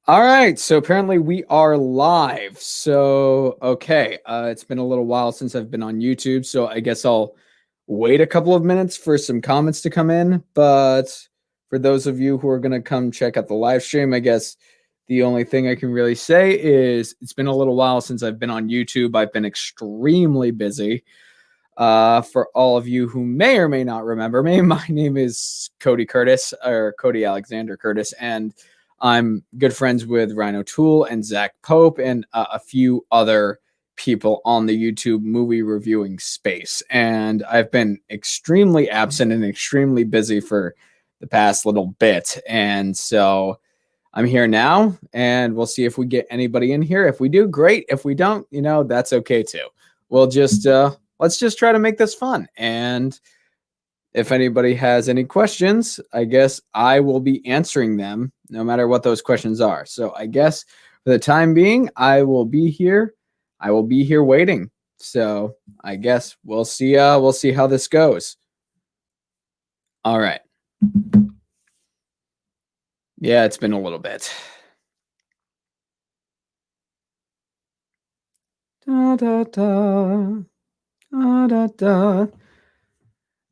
All right, so apparently we are live. So, okay, it's been a little while since I've been on YouTube, so I guess I'll wait a couple of minutes for some comments to come in. But for those of you who are going to come check out the live stream, I guess the only thing I can really say is it's been a little while since I've been on YouTube. I've been extremely busy. For all of you who may or may not remember me, my name is Cody Curtis, or Cody Alexander Curtis, and I'm good friends with Ryan O'Toole and Zach Pope and a few other people on the YouTube movie reviewing space. And I've been extremely absent and extremely busy for the past little bit. And so I'm here now, and we'll see if we get anybody in here. If we do, great. If we don't, that's okay too. We'll just let's just try to make this fun. And if anybody has any questions, I guess I will be answering them no matter what those questions are. So I guess for the time being, I will be here. I will be here waiting. So I guess we'll see how this goes. All right. Yeah, it's been a little bit. Da, da, da. Da, da, da.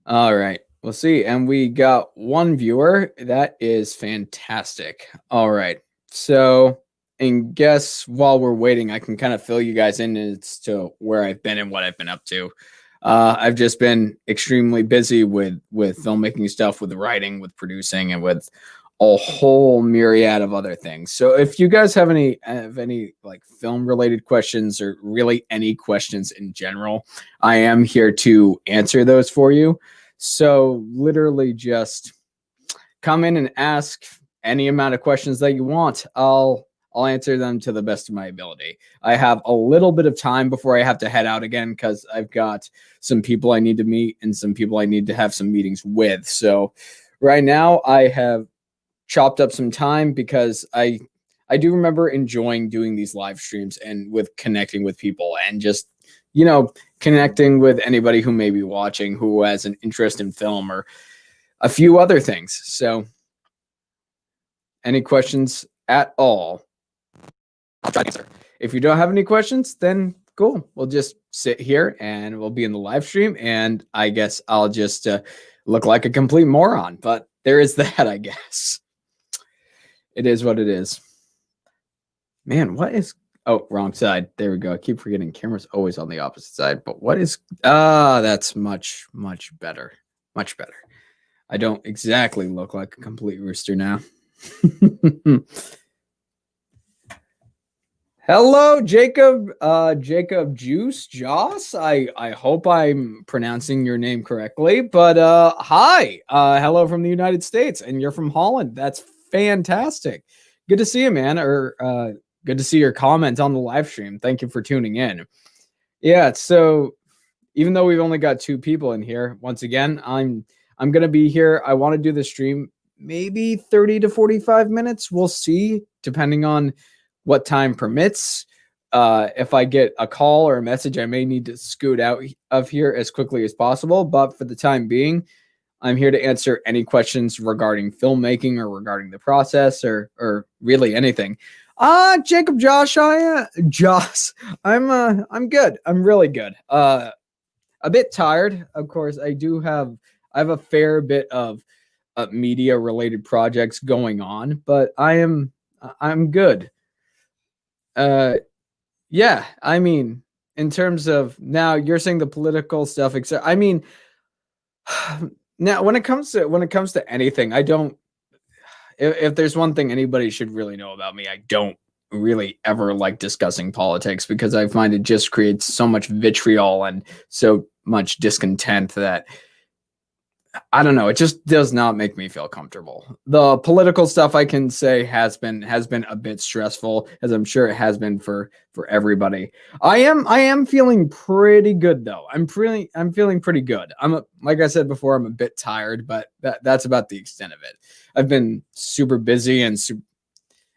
All right. We'll see. And we got one viewer. That is fantastic. All right. So, and guess while we're waiting, I can kind of fill you guys in as to where I've been and what I've been up to. I've just been extremely busy with filmmaking stuff, with writing, with producing, and with a whole myriad of other things. So if you guys have any like film related questions or really any questions in general, I am here to answer those for you. So literally just come in and ask any amount of questions that you want. I'll answer them to the best of my ability. I have a little bit of time before I have to head out again because I've got some people I need to meet and some people I need to have some meetings with. So right now I have chopped up some time because I do remember enjoying doing these live streams and with connecting with people and just connecting with anybody who may be watching who has an interest in film or a few other things. So any questions at all, I'll try to answer. If you don't have any questions, then cool. We'll just sit here and we'll be in the live stream, and I guess I'll just look like a complete moron, but there is that, I guess. It is what it is. Man, what is... Oh, wrong side. There we go. I keep forgetting camera's always on the opposite side. But what is... that's much, much better. Much better. I don't exactly look like a complete rooster now. Hello, Jacob. Jacob Juice Joss. I hope I'm pronouncing your name correctly. But hi. Hello from the United States, and you're from Holland. That's fantastic. Good to see you, man. Or good to see your comment on the live stream. Thank you for tuning in. Yeah, so even though we've only got 2 people in here, once again, I'm gonna be here. I want to do the stream maybe 30 to 45 minutes. We'll see, depending on what time permits. If I get a call or a message, I may need to scoot out of here as quickly as possible. But for the time being, I'm here to answer any questions regarding filmmaking or regarding the process or really anything. Jacob Josh, Josh, I'm good. I'm really good. A bit tired, of course. I have a fair bit of media related projects going on, but I'm good. Yeah, I mean, in terms of now, you're saying the political stuff, etc. I mean, now when it comes to anything, I don't. If there's one thing anybody should really know about me, I don't really ever like discussing politics because I find it just creates so much vitriol and so much discontent that I don't know. It just does not make me feel comfortable. The political stuff I can say has been a bit stressful, as I'm sure it has been for everybody. I am feeling pretty good though. I'm feeling pretty good. Like I said before, I'm a bit tired, but that's about the extent of it. I've been super busy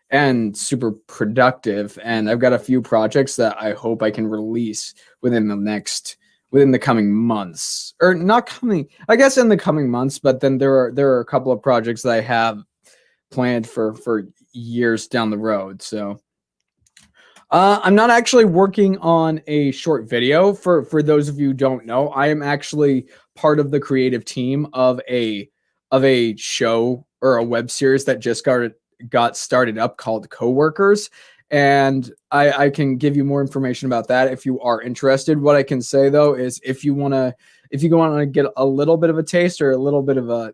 and super productive, and I've got a few projects that I hope I can release within the coming months, or not coming, I guess in the coming months, but then there are a couple of projects that I have planned for years down the road. So I'm not actually working on a short video. For those of you who don't know, I am actually part of the creative team of a show or a web series that just got started up called Coworkers. And I can give you more information about that if you are interested. What I can say though is if you want to get a little bit of a taste or a little bit of a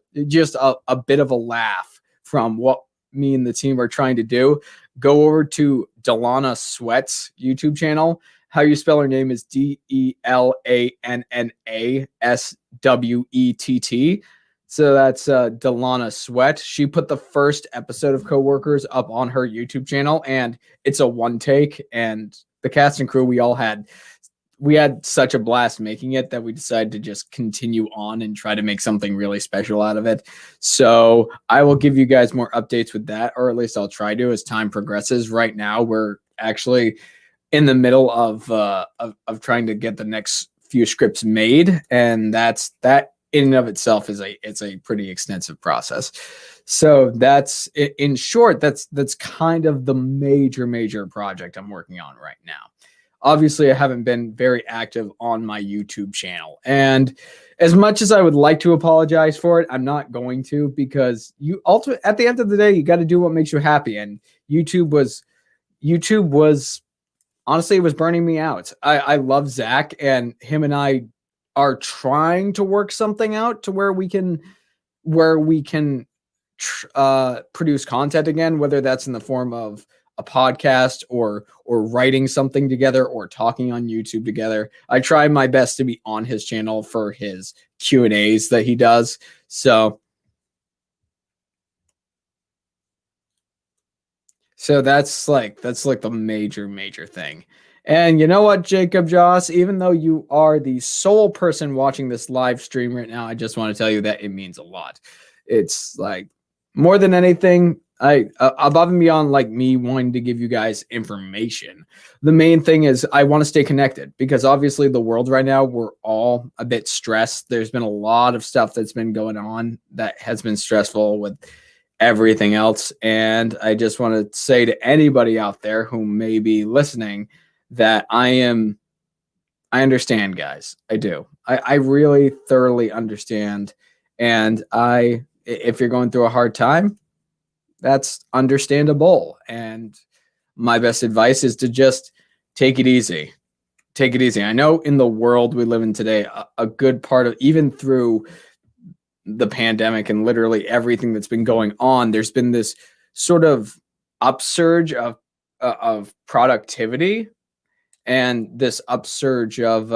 bit of a laugh from what me and the team are trying to do, go over to Delana Swett's YouTube channel. How you spell her name is DeLannaswett. So that's Delana Sweat. She put the first episode of Coworkers up on her YouTube channel, and it's a one take. And the cast and crew, we had such a blast making it that we decided to just continue on and try to make something really special out of it. So I will give you guys more updates with that, or at least I'll try to as time progresses. Right now, we're actually in the middle of trying to get the next few scripts made, and that in and of itself it's a pretty extensive process. So that's in short, that's kind of the major project I'm working on right now. Obviously, I haven't been very active on my YouTube channel. And as much as I would like to apologize for it, I'm not going to, because at the end of the day, you got to do what makes you happy. And YouTube was honestly, it was burning me out. I love Zach, and him and I are trying to work something out to where we can produce content again, whether that's in the form of a podcast or writing something together or talking on YouTube together. I try my best to be on his channel for his Q&As that he does. So that's like the major thing. And you know what, Jacob Joss, even though you are the sole person watching this live stream right now, I just want to tell you that it means a lot. It's like more than anything, above and beyond like me wanting to give you guys information, the main thing is I want to stay connected, because obviously the world right now, we're all a bit stressed. There's been a lot of stuff that's been going on that has been stressful with everything else. And I just want to say to anybody out there who may be listening that I understand, guys. I do. I really thoroughly understand. And if you're going through a hard time, that's understandable. And my best advice is to just take it easy. Take it easy. I know in the world we live in today, a good part of, even through the pandemic and literally everything that's been going on, there's been this sort of upsurge of productivity, and this upsurge of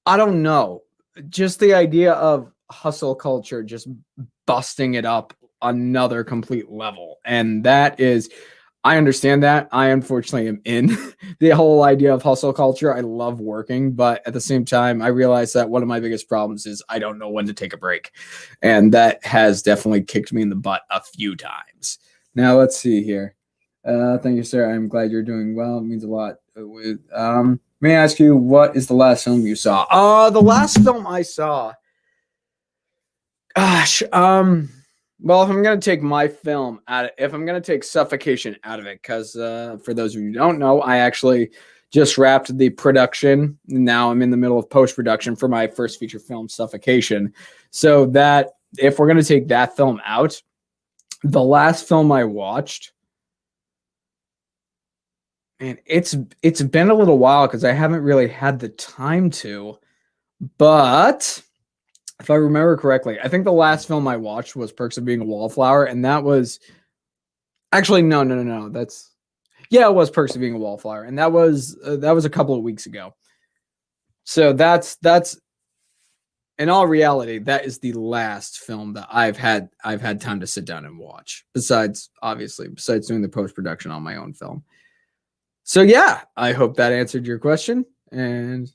I don't know, just the idea of hustle culture just busting it up another complete level. And that is, I understand that. I unfortunately am in the whole idea of hustle culture. I love working, but at the same time, I realize that one of my biggest problems is I don't know when to take a break. And that has definitely kicked me in the butt a few times. Now, let's see here. Thank you, sir. I'm glad you're doing well. It means a lot. May I ask you, what is the last film you saw? The last film I saw, gosh, well, if I'm going to take my film if I'm going to take Suffocation out of it, because for those of you who don't know, I actually just wrapped the production. Now I'm in the middle of post-production for my first feature film, Suffocation. So that if we're going to take that film out, the last film I watched, and it's been a little while because I haven't really had the time to, but if I remember correctly, I think the last film I watched was Perks of Being a Wallflower, and that was actually no. It was Perks of Being a Wallflower, and that was a couple of weeks ago. So that's in all reality, that is the last film that I've had time to sit down and watch. Besides doing the post-production on my own film. So yeah, I hope that answered your question. And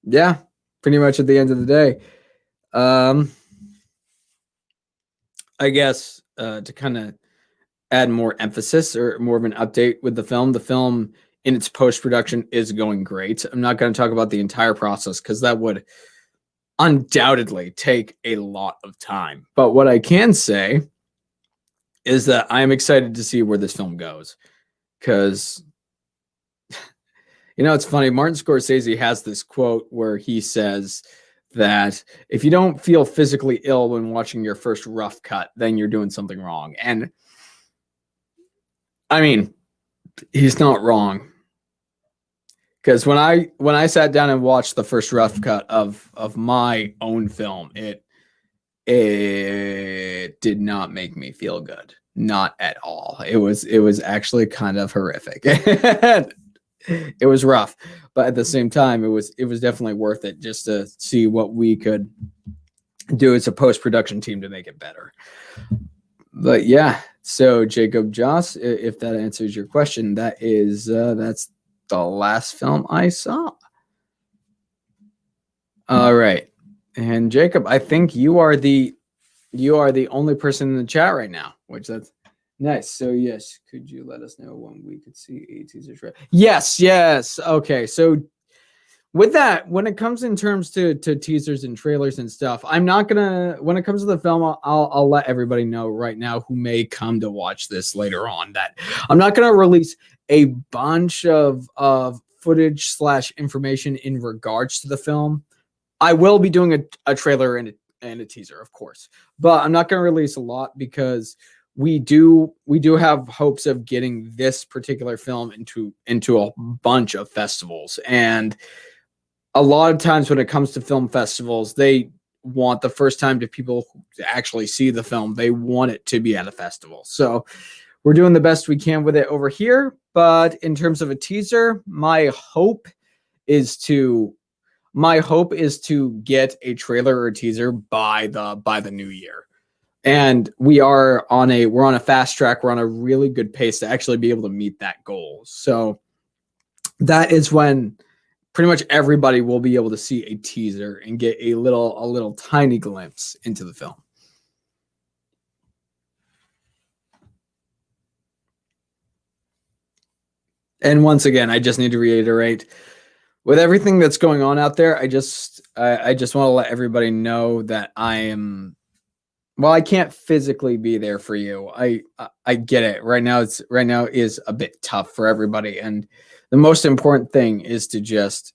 yeah, pretty much at the end of the day, I guess to kind of add more emphasis or more of an update with the film in its post-production is going great. I'm not going to talk about the entire process because that would undoubtedly take a lot of time. But what I can say is that I am excited to see where this film goes. Because, it's funny. Martin Scorsese has this quote where he says that if you don't feel physically ill when watching your first rough cut, then you're doing something wrong. And I mean, he's not wrong. Because when I sat down and watched the first rough cut of my own film, it did not make me feel good. Not at all. It was actually kind of horrific. It was rough, but at the same time, it was definitely worth it just to see what we could do as a post-production team to make it better. But yeah, so Jacob Joss, if that answers your question, that's the last film I saw. All right. And Jacob, I think you are the only person in the chat right now, which that's nice. So yes, could you let us know when we could see a teaser trailer? Yes. Okay. So with that, when it comes in terms to teasers and trailers and stuff, I'm not gonna. When it comes to the film, I'll let everybody know right now who may come to watch this later on that I'm not gonna release a bunch of footage / information in regards to the film. I will be doing a trailer and a teaser, of course, but I'm not gonna release a lot because we do have hopes of getting this particular film into a bunch of festivals. And a lot of times when it comes to film festivals, they want the first time to people to actually see the film, they want it to be at a festival. So we're doing the best we can with it over here. But in terms of a teaser, my hope is to get a trailer or a teaser by the new year. And we're on a fast track. We're on a really good pace to actually be able to meet that goal. So that is when pretty much everybody will be able to see a teaser and get a little tiny glimpse into the film. And once again, I just need to reiterate, with everything that's going on out there, I just want to let everybody know that I can't physically be there for you. I get it. Right now is a bit tough for everybody, and the most important thing is to just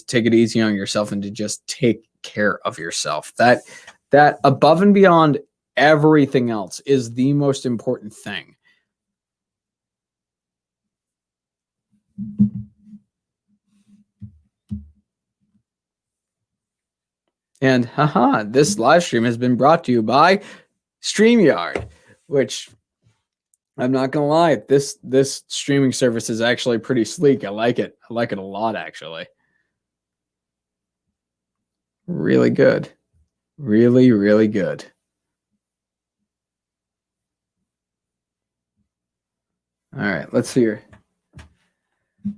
take it easy on yourself and to just take care of yourself. That above and beyond everything else is the most important thing. And this live stream has been brought to you by StreamYard, which I'm not gonna lie, this streaming service is actually pretty sleek. I like it. I like it a lot, actually. Really good. Really, really good. All right, let's see here.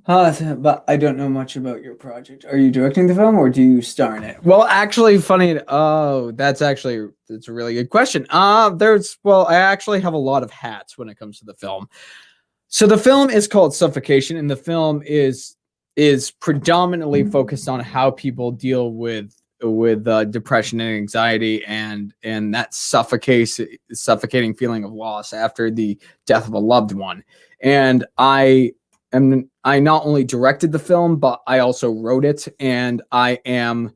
But I don't know much about your project. Are you directing the film or do you star in it? Well, actually, that's a really good question. I actually have a lot of hats when it comes to the film. So the film is called Suffocation, and the film is predominantly focused on how people deal with depression and anxiety and that suffocating feeling of loss after the death of a loved one. And I not only directed the film, but I also wrote it, and I am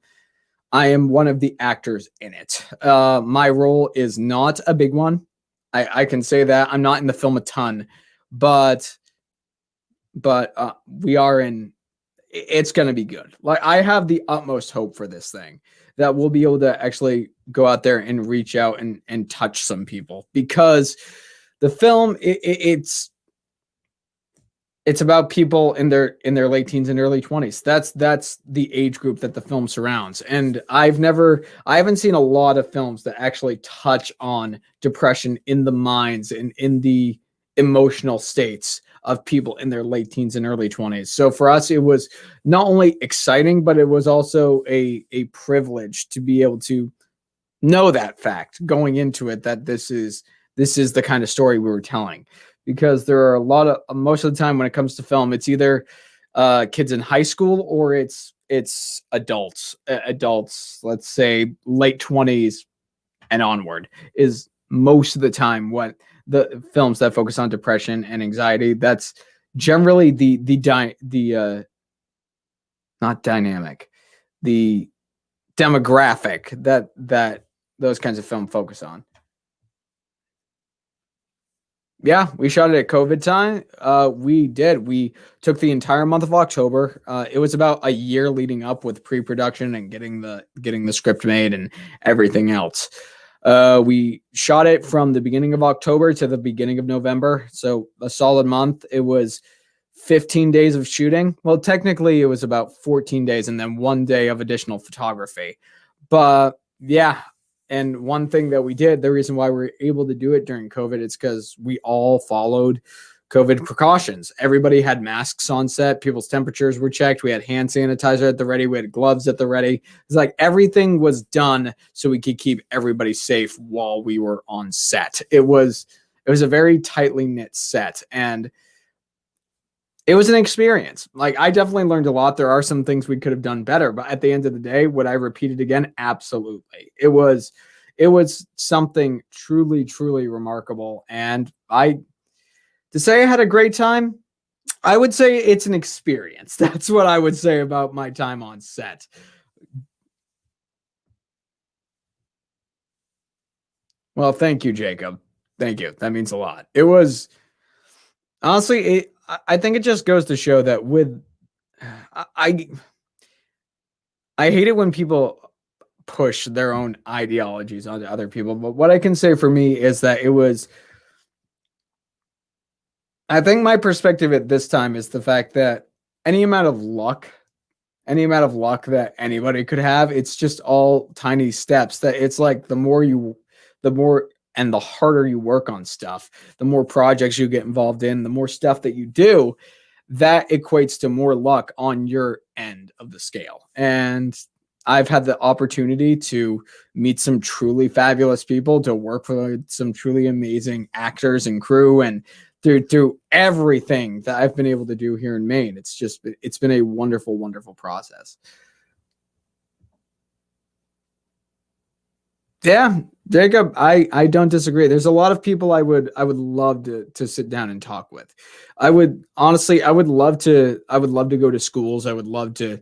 one of the actors in it. My role is not a big one. I can say that I'm not in the film a ton, but we are in. It's going to be good. Like, I have the utmost hope for this thing that we'll be able to actually go out there and reach out and touch some people, because the film it's about people in their late teens and early 20s. That's the age group that the film surrounds. And I haven't seen a lot of films that actually touch on depression in the minds and in the emotional states of people in their late teens and early 20s. So for us, it was not only exciting, but it was also a privilege to be able to know that fact going into it, that this is the kind of story we were telling. Because there are most of the time when it comes to film, it's either kids in high school or it's it's adults, let's say late 20s and onward, is most of the time what the films that focus on depression and anxiety. That's generally the not dynamic, the demographic that those kinds of film focus on. Yeah, we shot it at COVID time. We did. We took the entire month of October. It was about a year leading up with pre-production and getting the script made and everything else. We shot it from the beginning of October to the beginning of November, so a solid month. It was 15 days of shooting. Well, technically, it was about 14 days and then 1 day of additional photography. But yeah, and one thing that we did, the reason why we're able to do it during COVID, is because we all followed COVID precautions. Everybody had masks on set. People's temperatures were checked. We had hand sanitizer at the ready. We had gloves at the ready. It's like everything was done so we could keep everybody safe while we were on set. It was a very tightly knit set, and it was an experience. Like, I definitely learned a lot. There are some things we could have done better, but at the end of the day, would I repeat it again? Absolutely. It was something truly, truly remarkable. And to say I had a great time, I would say it's an experience. That's what I would say about my time on set. Well, thank you, Jacob. Thank you. That means a lot. It was honestly, I think it just goes to show that with I I hate it when people push their own ideologies onto other people, but what I can say for me is that I think my perspective at this time is the fact that any amount of luck, any amount of luck that anybody could have, it's just all tiny steps. That it's like the more and the harder you work on stuff, the more projects you get involved in, the more stuff that you do, that equates to more luck on your end of the scale. And I've had the opportunity to meet some truly fabulous people, to work with some truly amazing actors and crew, and through everything that I've been able to do here in Maine. It's been a wonderful, wonderful process. Yeah, Jacob, I don't disagree. There's a lot of people I would love to sit down and talk with. I would honestly, I would love to go to schools. I would love to,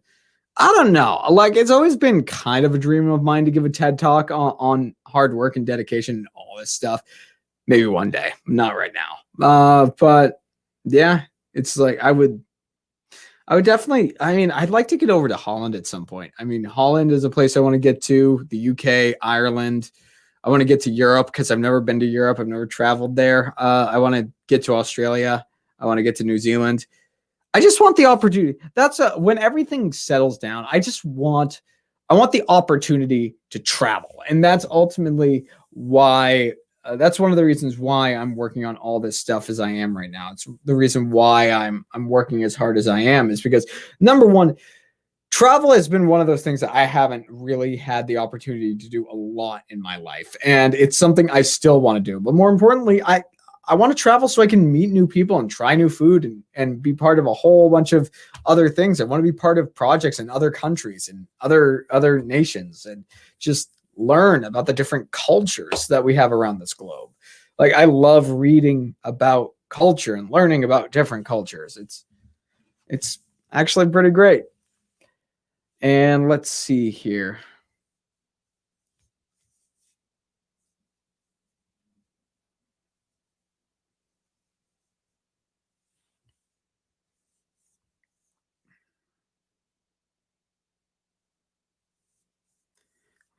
I don't know. Like, it's always been kind of a dream of mine to give a TED talk on hard work and dedication and all this stuff. Maybe one day, not right now. But yeah, it's like I would definitely. I mean, I'd like to get over to Holland at some point. I mean, Holland is a place I want to get to. The UK, Ireland. I want to get to Europe because I've never been to Europe. I've never traveled there. I want to get to Australia. I want to get to New Zealand. I just want the opportunity. When everything settles down. I want the opportunity to travel, and that's ultimately why. That's one of the reasons why I'm working on all this stuff as I am right now. It's the reason why I'm working as hard as I am, is because, number one, travel has been one of those things that I haven't really had the opportunity to do a lot in my life, and it's something I still want to do. But more importantly, I want to travel so I can meet new people and try new food, and be part of a whole bunch of other things. I want to be part of projects in other countries and other nations, and just learn about the different cultures that we have around this globe. Like, I love reading about culture and learning about different cultures. It's actually pretty great. And let's see here.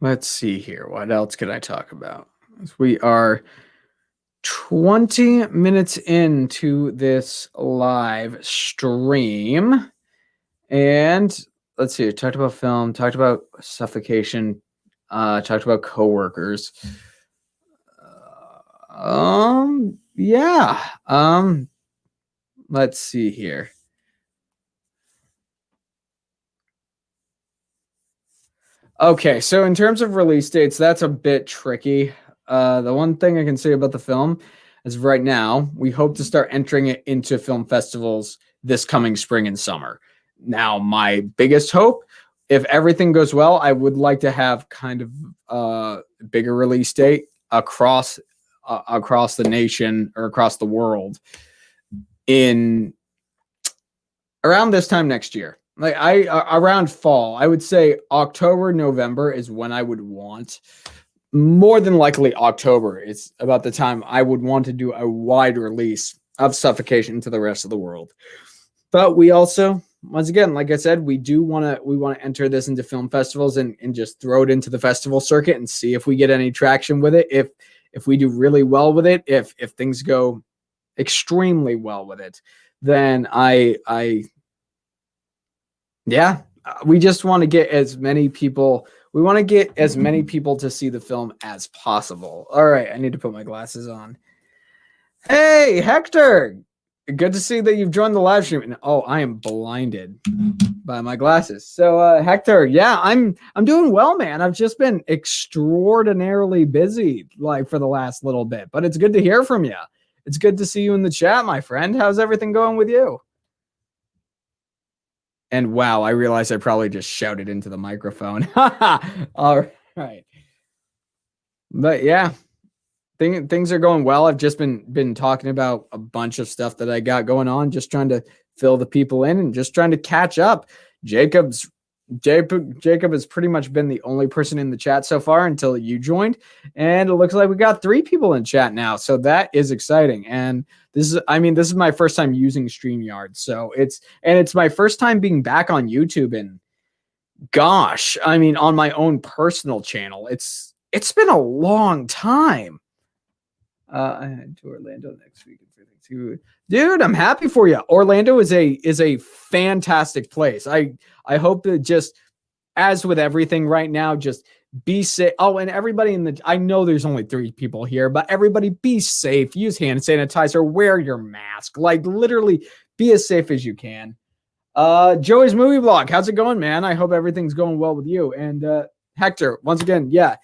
Let's see here. What else could I talk about? We are 20 minutes into this live stream. And let's see, talked about film, talked about suffocation, talked about coworkers. Yeah. Let's see here. Okay, so in terms of release dates, that's a bit tricky. The one thing I can say about the film is right now, we hope to start entering it into film festivals this coming spring and summer. Now, my biggest hope, if everything goes well, I would like to have kind of a bigger release date across the nation or across the world in around this time next year. Like around fall, I would say October, November is when I would want. More than likely October. It's about the time I would want to do a wide release of Suffocation to the rest of the world. But we also, once again, like I said, we want to enter this into film festivals and just throw it into the festival circuit and see if we get any traction with it. If we do really well with it, if things go extremely well with it, then we just want to get as many people. We want to get as many people to see the film as possible. All right, I need to put my glasses on. Hey, Hector. Good to see that you've joined the live stream. And, oh, I am blinded by my glasses. So, Hector, yeah, I'm doing well, man. I've just been extraordinarily busy, like, for the last little bit. But it's good to hear from you. It's good to see you in the chat, my friend. How's everything going with you? And wow, I realized I probably just shouted into the microphone. All right. But yeah, things are going well. I've just been talking about a bunch of stuff that I got going on, just trying to fill the people in and just trying to catch up. Jacob has pretty much been the only person in the chat so far until you joined. And it looks like we got 3 people in chat now. So that is exciting. And this is my first time using StreamYard. So it's my first time being back on YouTube. And gosh, on my own personal channel, it's been a long time. I head to Orlando next week. Dude, I'm happy for you. Orlando is a fantastic place. I hope that, just as with everything right now, just be safe. Oh, and everybody I know there's only 3 people here, but everybody be safe. Use hand sanitizer, wear your mask. Like, literally be as safe as you can. Joey's movie blog. How's it going, man? I hope everything's going well with you. And Hector, once again, yeah.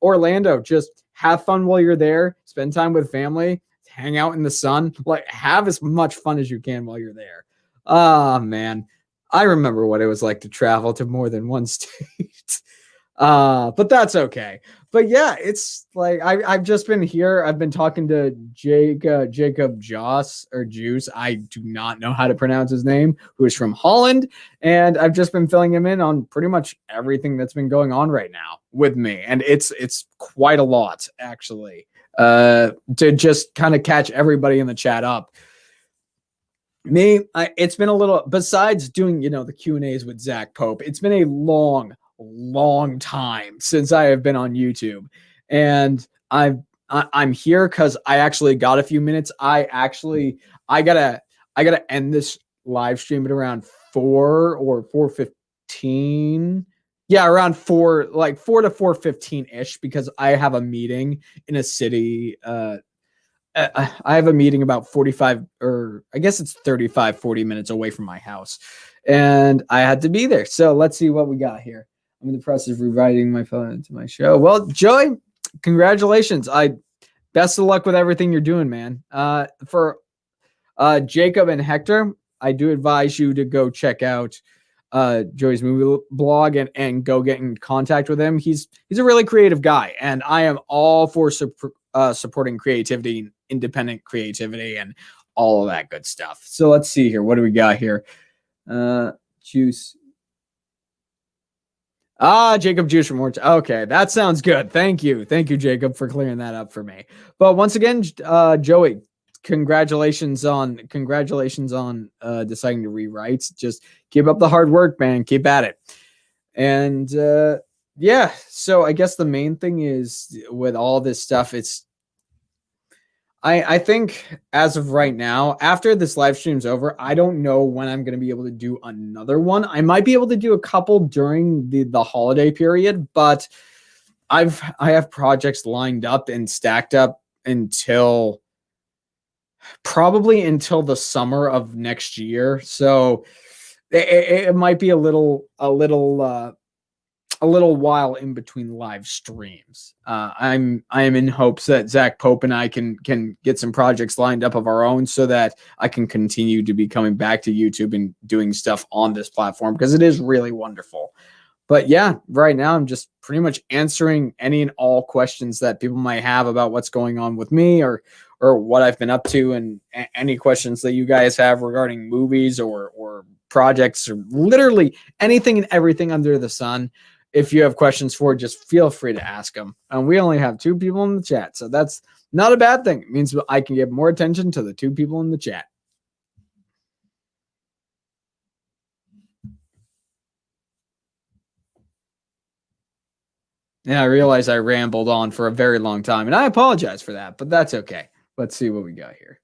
Orlando, just have fun while you're there. Spend time with family. Hang out in the sun. Like, have as much fun as you can while you're there. Oh, man. I remember what it was like to travel to more than one state. But that's okay. But yeah, it's like I've just been here. I've been talking to Jacob Joss or Juice. I do not know how to pronounce his name, who is from Holland. And I've just been filling him in on pretty much everything that's been going on right now with me. And it's quite a lot, actually, to just kind of catch everybody in the chat up. It's been a little, besides doing, the Q&As with Zach Pope, it's been a long time since I have been on YouTube, and I'm here because I actually got a few minutes. I gotta end this live stream at around 4 or 4:15. Yeah, around 4 to 4:15 ish, because I have a meeting in a city. I have a meeting about 45, or I guess it's 35, 40 minutes away from my house, and I had to be there. So let's see what we got here. I'm in the process of rewriting my phone into my show. Well, Joey, congratulations. Best of luck with everything you're doing, man. For Jacob and Hector, I do advise you to go check out Joey's movie blog and go get in contact with him. He's a really creative guy, and I am all for supporting creativity, independent creativity, and all of that good stuff. So let's see here. What do we got here? Juice. Jacob Juice from Orange. Okay, that sounds good. Thank you, Jacob, for clearing that up for me. But once again, Joey, congratulations on deciding to rewrite. Just keep up the hard work, man. Keep at it. And yeah, so I guess the main thing is with all this stuff, I think as of right now, after this live stream's over, I don't know when I'm going to be able to do another one. I might be able to do a couple during the holiday period, but I have projects lined up and stacked up probably until the summer of next year. So it might be a little a little while in between live streams. I am in hopes that Zach Pope and I can get some projects lined up of our own so that I can continue to be coming back to YouTube and doing stuff on this platform because it is really wonderful. But yeah, right now I'm just pretty much answering any and all questions that people might have about what's going on with me or what I've been up to, and any questions that you guys have regarding movies or projects or literally anything and everything under the sun. If you have questions for, just feel free to ask them. And we only have 2 people in the chat, so that's not a bad thing. It means I can give more attention to the 2 people in the chat. Yeah, I realize I rambled on for a very long time, and I apologize for that, but that's okay. Let's see what we got here.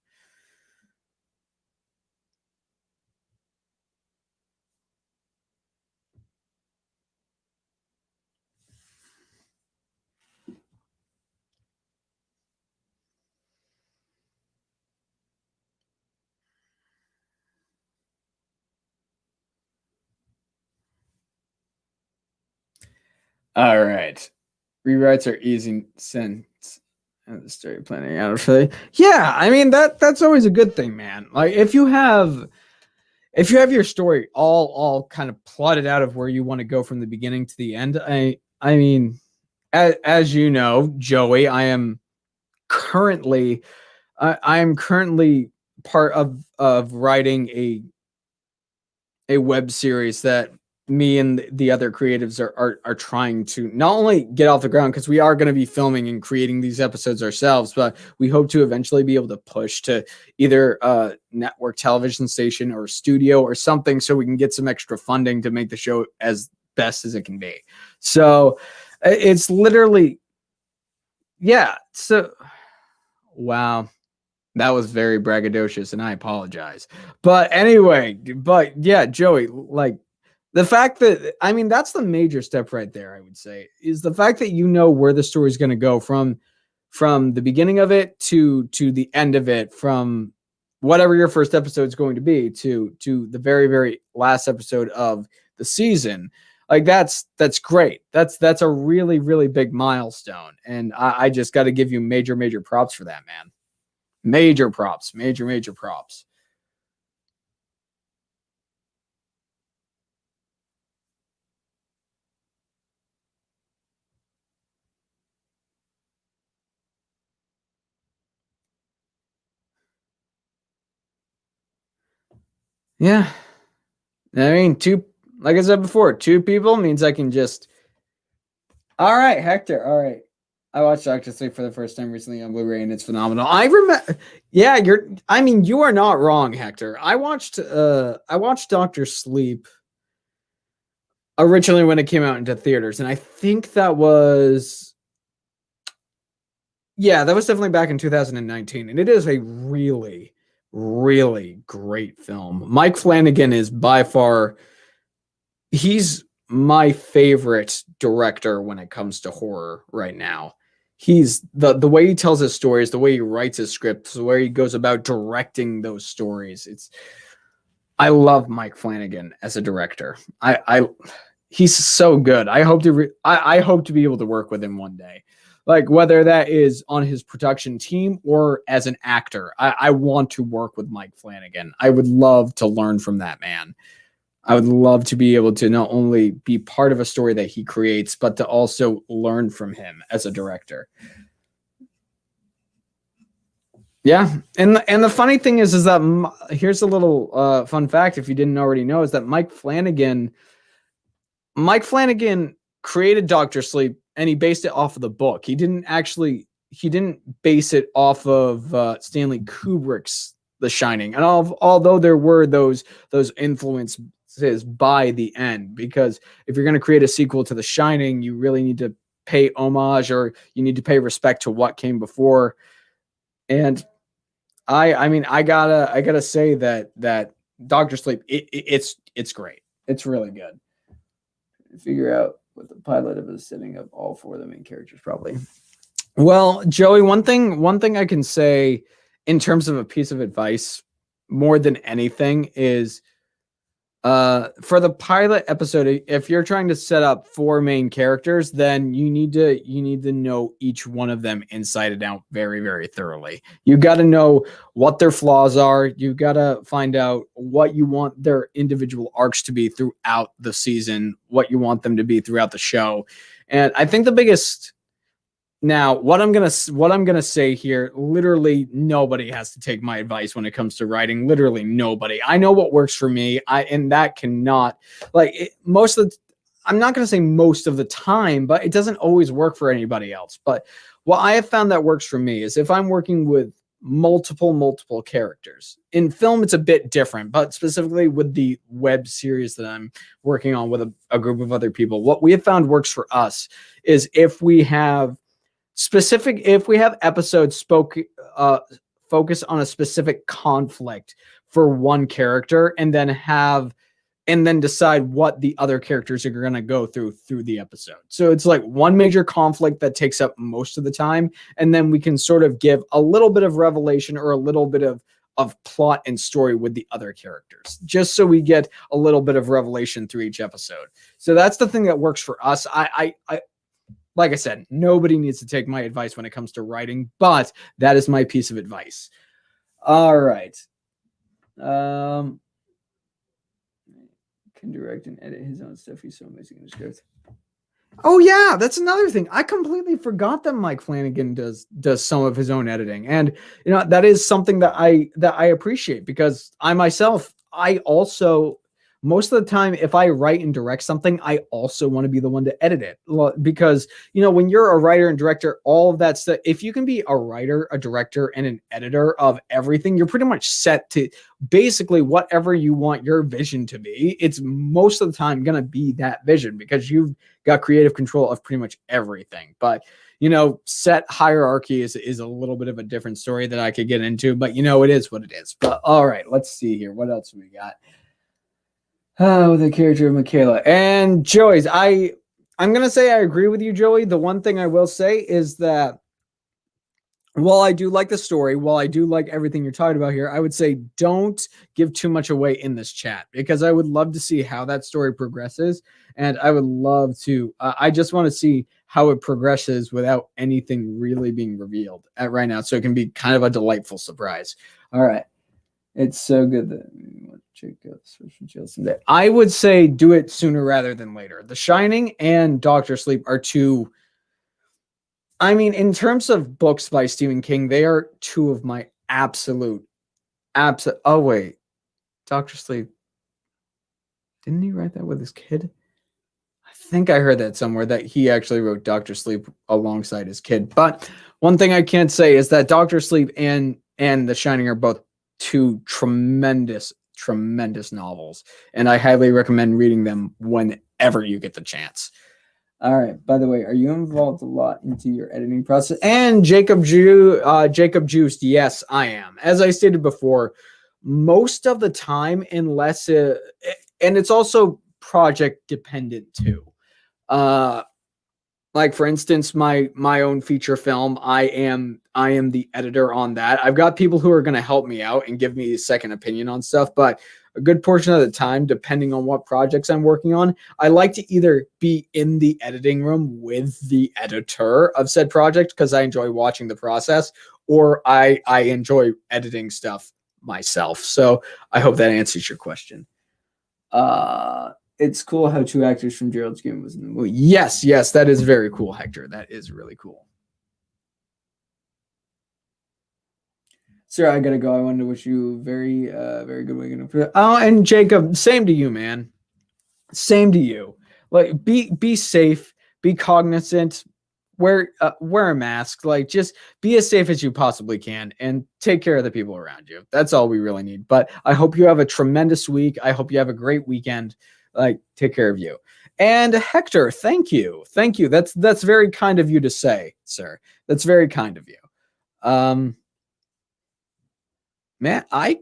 All right. Rewrites are easy since the story planning out of yeah, I mean that's always a good thing, man. Like if you have your story all kind of plotted out of where you want to go from the beginning to the end, I mean, as you know, Joey, I am currently part of writing a web series that me and the other creatives are trying to not only get off the ground, because we are going to be filming and creating these episodes ourselves, but we hope to eventually be able to push to either a network television station or studio or something so we can get some extra funding to make the show as best as it can be. So it's literally, yeah. So, wow. That was very braggadocious, and I apologize. But anyway, but yeah, Joey, like the fact that, I mean, that's the major step right there, I would say, is the fact that you know where the story is going to go from the beginning of it to the end of it, from whatever your first episode is going to be to the very, very last episode of the season. Like that's great. That's a really, really big milestone. And I just got to give you major props for that, man. Major props, major props. Yeah. I mean, 2, like I said before, 2 people means I can just. All right, Hector. All right. I watched Doctor Sleep for the first time recently on Blu-ray, and it's phenomenal. I remember. Yeah, I mean, you are not wrong, Hector. I watched Doctor Sleep originally when it came out into theaters, and I think that was. Yeah, that was definitely back in 2019, and it is a really, really great film. Mike Flanagan is by far. He's my favorite director when it comes to horror right now. He's the way he tells his stories, the way he writes his scripts, the way he goes about directing those stories. I love Mike Flanagan as a director. He's so good. I hope to be able to work with him one day. Like whether that is on his production team or as an actor, I want to work with Mike Flanagan. I would love to learn from that man. I would love to be able to not only be part of a story that he creates, but to also learn from him as a director. Yeah, and the funny thing is that here's a little fun fact, if you didn't already know, is that Mike Flanagan created Doctor Sleep, and he based it off of the book. He didn't base it off of Stanley Kubrick's The Shining, and although there were those influences by the end, because if you're going to create a sequel to The Shining, you really need to pay homage, or you need to pay respect to what came before. And I mean, I gotta say that Doctor Sleep, it's great. It's really good. Figure out what the pilot of is setting up all 4 of the main characters, probably. Well, Joey, one thing I can say in terms of a piece of advice, more than anything, is For the pilot episode, if you're trying to set up 4 main characters, then you need to know each one of them inside and out very, very thoroughly. You got to know what their flaws are. You got to find out what you want their individual arcs to be throughout the season, what you want them to be throughout the show. And I think the biggest now, what I'm gonna say here, literally nobody has to take my advice when it comes to writing. Literally nobody. I know what works for me. And that cannot most of the. I'm not gonna say most of the time, but it doesn't always work for anybody else. But what I have found that works for me is if I'm working with multiple characters. In film, it's a bit different, but specifically with the web series that I'm working on with a group of other people, what we have found works for us is if we have episodes focus on a specific conflict for one character and then decide what the other characters are going to go through the episode. So it's like one major conflict that takes up most of the time, and then we can sort of give a little bit of revelation or a little bit of plot and story with the other characters, just so we get a little bit of revelation through each episode. So that's the thing that works for us. I like I said, nobody needs to take my advice when it comes to writing, but that is my piece of advice. All right. Can direct and edit his own stuff. He's so amazing in the script. Oh yeah, that's another thing. I completely forgot that Mike Flanagan does some of his own editing, and that is something that I appreciate, because I myself, I also, most of the time, if I write and direct something, I also want to be the one to edit it, because when you're a writer and director, all of that stuff, if you can be a writer, a director, and an editor of everything, you're pretty much set to basically whatever you want your vision to be. It's most of the time going to be that vision, because you've got creative control of pretty much everything. But set hierarchy is a little bit of a different story that I could get into, but it is what it is. But all right, let's see here. What else we got? Oh, the character of Michaela and Joey's. I'm gonna say I agree with you, Joey. The one thing I will say is that while I do like the story, while I do like everything you're talking about here, I would say don't give too much away in this chat, because I would love to see how that story progresses, and I would love to. I just want to see how it progresses without anything really being revealed right now, so it can be kind of a delightful surprise. All right. It's so good that we want to check out Social Jail someday. I would say do it sooner rather than later. The Shining and Doctor Sleep are two. I mean, in terms of books by Stephen King, they are two of my absolute. Oh wait, Doctor Sleep. Didn't he write that with his kid? I think I heard that somewhere, that he actually wrote Doctor Sleep alongside his kid. But one thing I can't say is that Doctor Sleep and The Shining are both two tremendous novels, and I highly recommend reading them whenever you get the chance. All right. By the way, are you involved a lot into your editing process? And Jacob Juiced, yes, I am. As I stated before, most of the time, unless and it's also project dependent too. Like for instance, my own feature film, I am the editor on that. I've got people who are going to help me out and give me a second opinion on stuff, but a good portion of the time, depending on what projects I'm working on, I like to either be in the editing room with the editor of said project, because I enjoy watching the process, or I enjoy editing stuff myself. So I hope that answers your question. It's cool how two actors from Gerald's Game was in the movie. Yes, that is very cool, Hector. That is really cool. Sir, I gotta go. I wanted to wish you very good weekend. Oh, and Jacob, same to you, man. Same to you. Like, be safe, be cognizant, wear a mask. Like, just be as safe as you possibly can, and take care of the people around you. That's all we really need. But I hope you have a tremendous week. I hope you have a great weekend. Like, take care of you. And Hector, thank you. That's very kind of you to say, sir. That's very kind of you. Man, I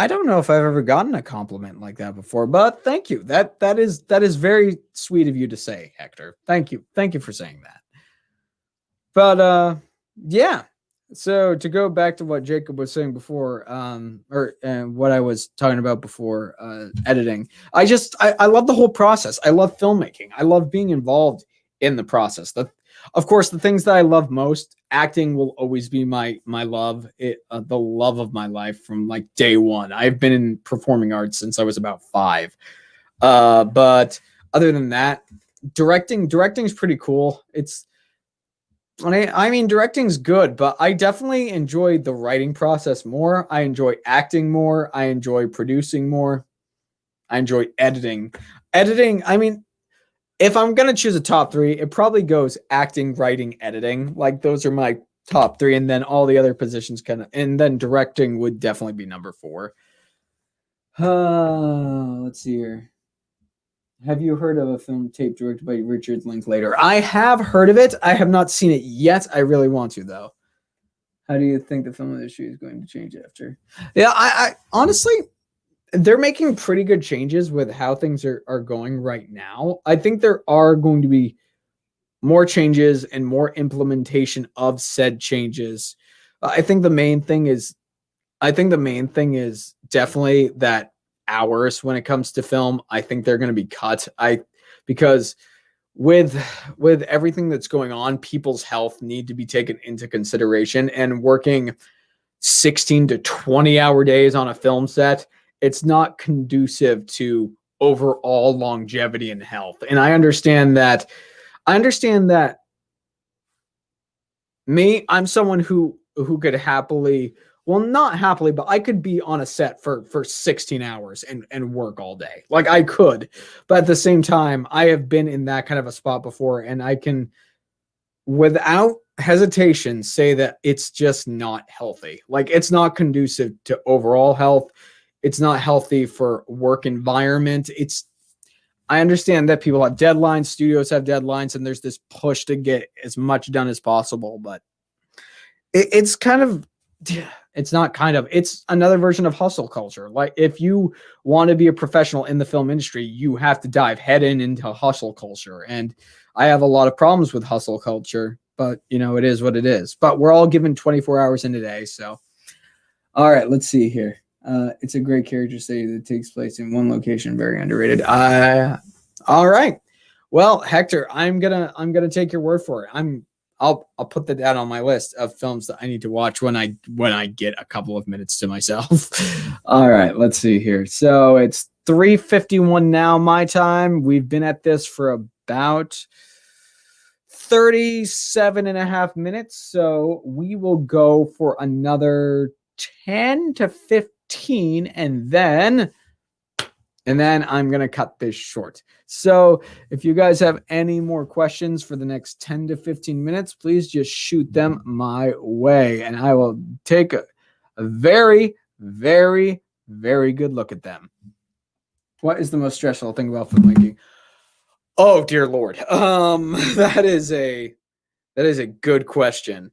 don't know if I've ever gotten a compliment like that before, but thank you. That is very sweet of you to say, Hector. Thank you for saying that. But yeah, So to go back to what Jacob was saying before, or what I was talking about before, editing. I love the whole process. I love filmmaking. I love being involved in the process. Of course, the things that I love most, acting will always be my love. The love of my life from like day one. I've been in performing arts since I was about 5. But other than that, directing is pretty cool. I mean, directing's good, but I definitely enjoy the writing process more. I enjoy acting more. I enjoy producing more. I enjoy editing. Editing, I mean, if I'm going to choose a top 3, it probably goes acting, writing, editing. Like those are my top 3, and then all the other positions and then directing would definitely be number 4. Let's see here. Have you heard of a film tape directed by Richard Linklater? I have heard of it. I have not seen it yet. I really want to, though. How do you think the film industry is going to change after? Yeah, I honestly, they're making pretty good changes with how things are going right now. I think there are going to be more changes and more implementation of said changes. I think the main thing is definitely that hours when it comes to film. I think they're going to be cut. Because with everything that's going on, people's health need to be taken into consideration, and working 16 to 20-hour days on a film set, it's not conducive to overall longevity and health. And I understand that I'm someone who could happily, well, not happily, but I could be on a set for 16 hours and work all day. Like I could, but at the same time, I have been in that kind of a spot before, and I can, without hesitation, say that it's just not healthy. Like it's not conducive to overall health. It's not healthy for work environment. I understand that people have deadlines, studios have deadlines, and there's this push to get as much done as possible, but it's kind of, it's not kind of, it's another version of hustle culture. Like if you want to be a professional in the film industry, you have to dive head into hustle culture. And I have a lot of problems with hustle culture, but it is what it is. But we're all given 24 hours in a day. So, all right, let's see here. It's a great character study that takes place in one location. Very underrated. All right. Well, Hector, I'm gonna take your word for it. I'll put that down on my list of films that I need to watch when I get a couple of minutes to myself. All right, let's see here. So it's 3:51 now, my time. We've been at this for about 37 and a half minutes. So we will go for another 10 to 15, and then I'm going to cut this short. So if you guys have any more questions for the next 10 to 15 minutes, please just shoot them my way, and I will take a very, very, very good look at them. What is the most stressful thing about filmmaking? Oh, dear Lord. That is a good question.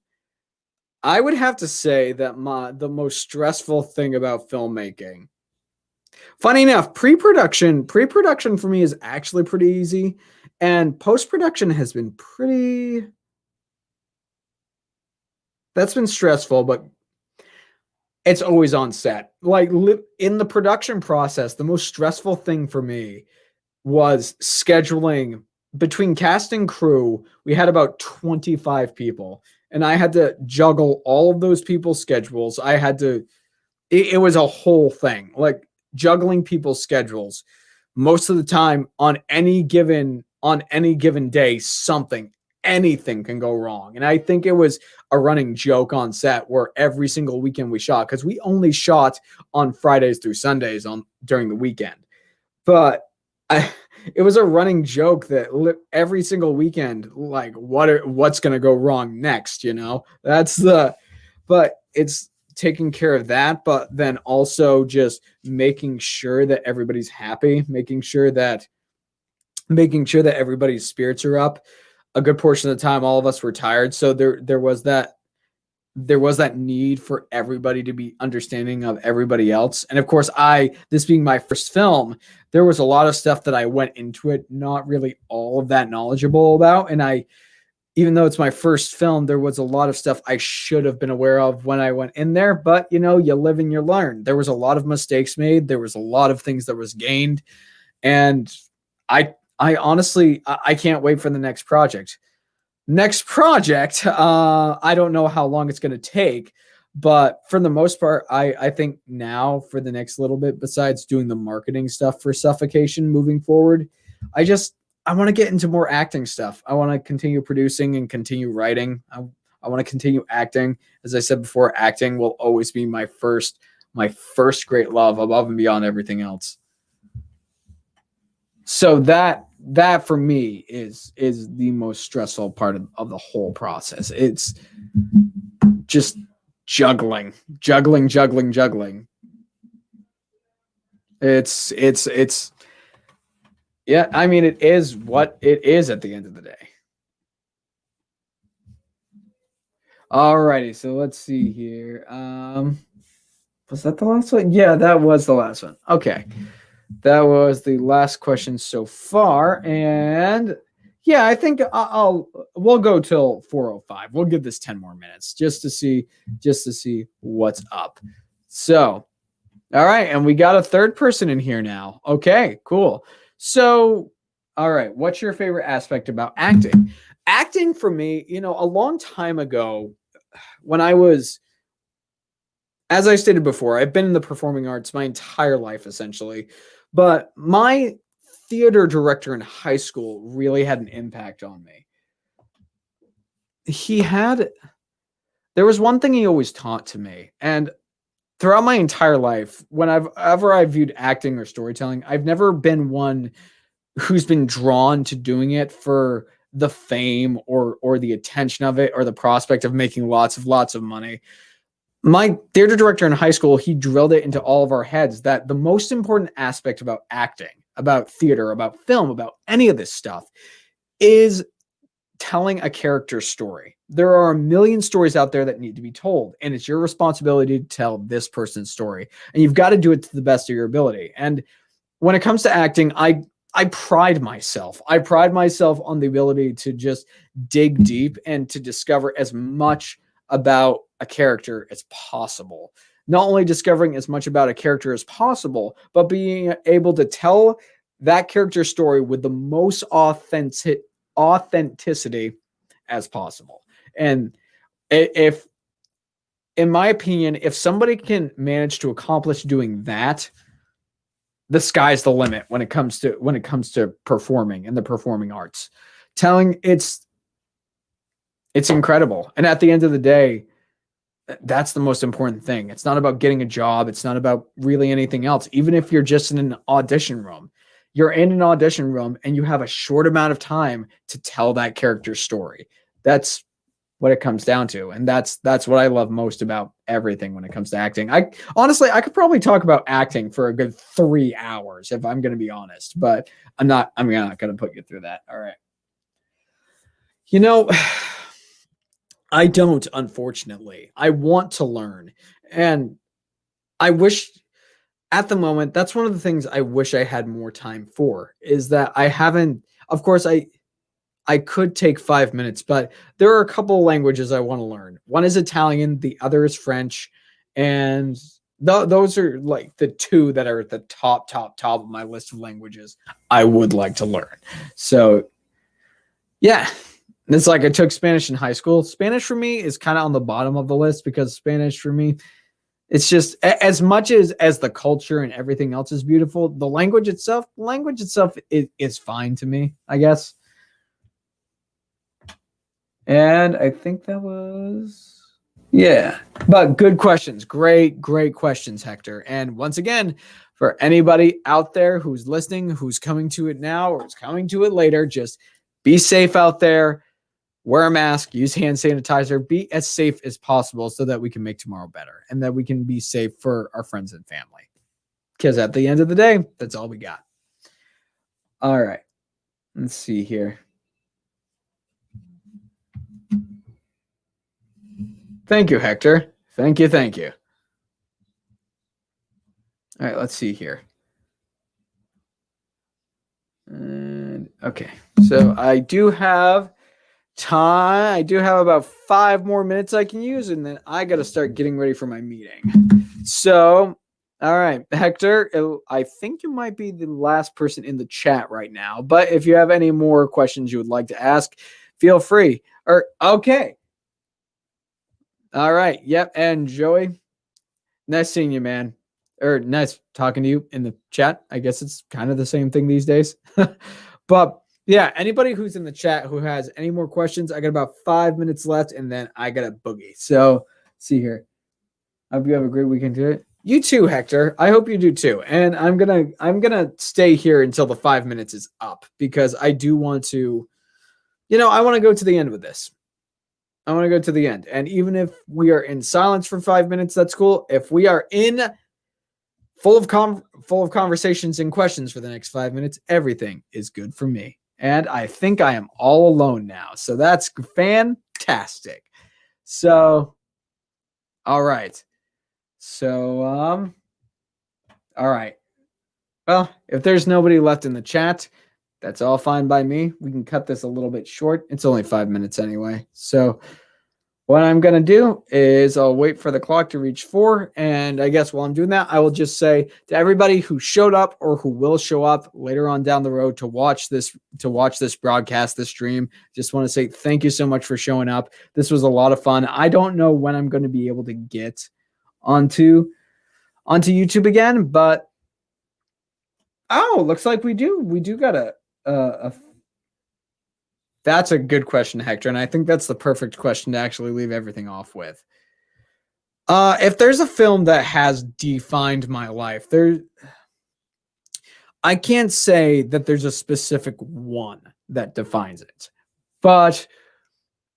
I would have to say that the most stressful thing about filmmaking, funny enough, pre-production for me is actually pretty easy, and post-production has been that's been stressful, but it's always on set. Like in the production process, the most stressful thing for me was scheduling between cast and crew. We had about 25 people, and I had to juggle all of those people's schedules. It was a whole thing, like juggling people's schedules. Most of the time on any given day, anything can go wrong. And I think it was a running joke on set where every single weekend we shot, because we only shot on Fridays through Sundays during the weekend. But it was a running joke that every single weekend, like what's going to go wrong next, but it's taking care of that, but then also just making sure that everybody's happy, making sure that everybody's spirits are up. A good portion of the time, all of us were tired. So there was that need for everybody to be understanding of everybody else. And of course, this being my first film, there was a lot of stuff that I went into it not really all of that knowledgeable about. And even though it's my first film, there was a lot of stuff I should have been aware of when I went in there. But you know, you live and you learn. There was a lot of mistakes made. There was a lot of things that was gained, and I honestly I can't wait for the next project. Next project, I don't know how long it's going to take, but for the most part, I think now for the next little bit, besides doing the marketing stuff for Suffocation moving forward, I just I want to get into more acting stuff. I want to continue producing and continue writing. I want to continue acting. As I said before, acting will always be my first great love above and beyond everything else. So that for me is the most stressful part of the whole process. It's just juggling. It's yeah, I mean it is what it is at the end of the day. Alrighty, so let's see here. Was that the last one? Yeah, that was the last one. Okay. That was the last question so far, and yeah, I think we'll go till 4:05. We'll give this 10 more minutes just to see what's up. So, all right, and we got a third person in here now. Okay, cool. So, all right, what's your favorite aspect about acting? Acting for me, a long time ago, when I was, as I stated before, I've been in the performing arts my entire life essentially. But my theater director in high school really had an impact on me. He had, there was one thing he always taught to me. And throughout my entire life, whenever I viewed acting or storytelling, I've never been one who's been drawn to doing it for the fame or the attention of it or the prospect of making lots of money. My theater director in high school, he drilled it into all of our heads that the most important aspect about acting, about theater, about film, about any of this stuff is telling a character's story. There are a million stories out there that need to be told, and it's your responsibility to tell this person's story. And you've got to do it to the best of your ability. And when it comes to acting, I pride myself. I pride myself on the ability to just dig deep and to discover as much about a character as possible. Not only discovering as much about a character as possible, but being able to tell that character's story with the most authenticity as possible. And if, in my opinion, if somebody can manage to accomplish doing that, the sky's the limit when it comes to performing and the performing arts. Telling it's incredible. And at the end of the day, that's the most important thing. It's not about getting a job. It's not about really anything else. Even if you're just in an audition room, you're in an audition room and you have a short amount of time to tell that character's story. That's what it comes down to. And that's what I love most about everything when it comes to acting. I honestly, I could probably talk about acting for a good 3 hours if I'm going to be honest, but I'm not going to put you through that. All right. You know, I don't, unfortunately. I want to learn. And I wish at the moment, that's one of the things I wish I had more time for, is that I haven't, of course, I could take 5 minutes, but there are a couple of languages I want to learn. One is Italian, the other is French. And those are like the two that are at the top of my list of languages I would like to learn. So, yeah. It's like I took Spanish in high school. Spanish for me is kind of on the bottom of the list because Spanish for me, it's just as much as the culture and everything else is beautiful. The language itself is fine to me, I guess. And I think that was, yeah, but good questions. Great questions, Hector. And once again, for anybody out there who's listening, who's coming to it now or is coming to it later, just be safe out there. Wear a mask, use hand sanitizer, be as safe as possible so that we can make tomorrow better and that we can be safe for our friends and family. Because at the end of the day, that's all we got. All right. Let's see here. Thank you, Hector. Thank you. All right, let's see here. And okay. So I do have time. I do have about 5 more minutes I can use, and then I got to start getting ready for my meeting. So, all right, Hector, I think you might be the last person in the chat right now. But if you have any more questions you would like to ask, feel free. Or okay. All right. Yep. And Joey, nice seeing you, man. Or nice talking to you in the chat. I guess it's kind of the same thing these days. But yeah, anybody who's in the chat who has any more questions, I got about 5 minutes left, and then I got a boogie. So see here. I hope you have a great weekend today. You too, Hector. I hope you do too. And I'm gonna stay here until the 5 minutes is up because I do want to, I want to go to the end with this. I want to go to the end. And even if we are in silence for 5 minutes, that's cool. If we are in full of conversations and questions for the next 5 minutes, everything is good for me. And I think I am all alone now. So that's fantastic. So, all right. So, all right. Well, if there's nobody left in the chat, that's all fine by me. We can cut this a little bit short. It's only 5 minutes anyway. So what I'm going to do is I'll wait for the clock to reach 4. And I guess while I'm doing that, I will just say to everybody who showed up or who will show up later on down the road to watch this broadcast, this stream, just want to say thank you so much for showing up. This was a lot of fun. I don't know when I'm going to be able to get onto YouTube again, but looks like we do got a that's a good question, Hector, and I think that's the perfect question to actually leave everything off with. If there's a film that has defined my life, I can't say that there's a specific one that defines it, but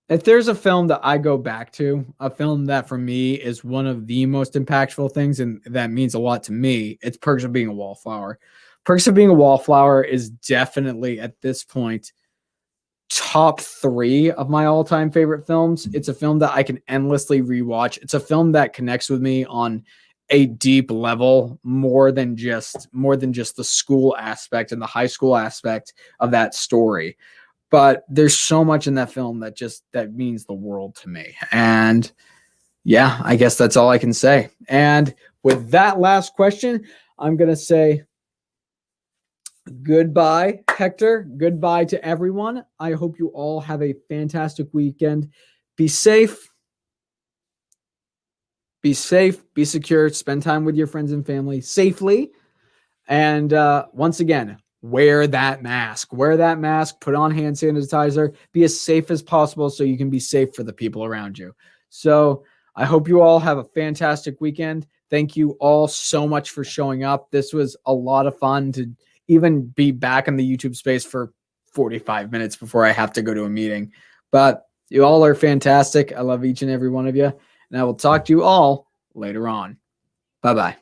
if there's a film that I go back to, a film that for me is one of the most impactful things and that means a lot to me, it's Perks of Being a Wallflower. Perks of Being a Wallflower is definitely at this point top 3 of my all-time favorite films. It's a film that I can endlessly rewatch. It's a film that connects with me on a deep level more than just the school aspect and the high school aspect of that story. But there's so much in that film that means the world to me. And yeah, I guess that's all I can say. And with that last question, I'm going to say goodbye, Hector. Goodbye to everyone. I hope you all have a fantastic weekend. Be safe. Be safe. Be secure. Spend time with your friends and family safely. And once again, wear that mask. Wear that mask. Put on hand sanitizer. Be as safe as possible so you can be safe for the people around you. So I hope you all have a fantastic weekend. Thank you all so much for showing up. This was a lot of fun to even be back in the YouTube space for 45 minutes before I have to go to a meeting. But you all are fantastic. I love each and every one of you. And I will talk to you all later on. Bye-bye.